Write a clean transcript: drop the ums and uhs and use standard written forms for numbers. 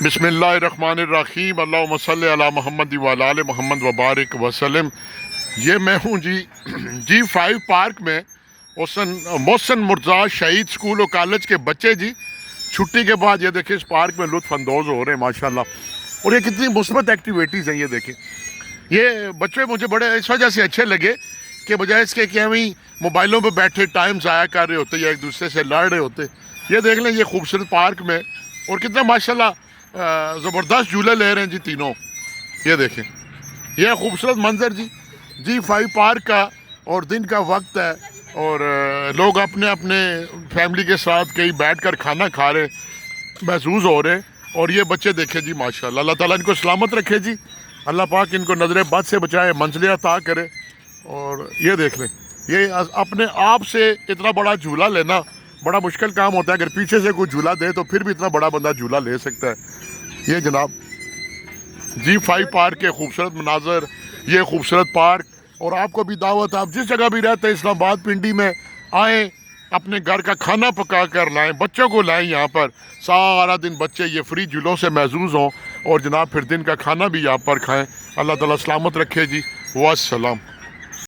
بسم اللہ الرحمن الرحیم، اللہم صلی علی محمد وعلی آل محمد وبارک وسلم۔ یہ میں ہوں G5 پارک میں محسن مرزا شہید اسکول اور کالج کے بچے چھٹی کے بعد یہ دیکھیں اس پارک میں لطف اندوز ہو رہے ہیں ماشاءاللہ، اور یہ کتنی مثبت ایکٹیویٹیز ہیں۔ یہ دیکھیں یہ بچے مجھے بڑے اس وجہ سے اچھے لگے کہ بجائے اس کے کہ ہم موبائلوں پہ بیٹھے ٹائم ضائع کر رہے ہوتے یا ایک دوسرے سے لڑ رہے ہوتے، یہ دیکھ لیں یہ خوبصورت پارک میں، اور کتنا ماشاءاللہ زبردست جھولے لے رہے ہیں تینوں۔ یہ دیکھیں یہ خوبصورت منظر G5 پارک کا، اور دن کا وقت ہے اور لوگ اپنے اپنے فیملی کے ساتھ کہیں بیٹھ کر کھانا کھا رہے محسوس ہو رہے ہیں، اور یہ بچے دیکھیں ماشاءاللہ، اللہ تعالیٰ ان کو سلامت رکھے اللہ پاک ان کو نظر بد سے بچائے، منزلیں عطا کرے۔ اور یہ دیکھ لیں یہ اپنے آپ سے اتنا بڑا جھولا لینا بڑا مشکل کام ہوتا ہے، اگر پیچھے سے کوئی جھولا دے تو پھر بھی اتنا بڑا بندہ جھولا لے سکتا ہے۔ یہ جناب G5 پارک کے خوبصورت مناظر، یہ خوبصورت پارک، اور آپ کو بھی دعوت، آپ جس جگہ بھی رہتے ہیں اسلام آباد پنڈی میں آئیں، اپنے گھر کا کھانا پکا کر لائیں، بچوں کو لائیں، یہاں پر سارا دن بچے یہ فری جھولوں سے محظوظ ہوں، اور جناب پھر دن کا کھانا بھی یہاں پر کھائیں۔ اللہ تعالیٰ سلامت رکھے والسلام۔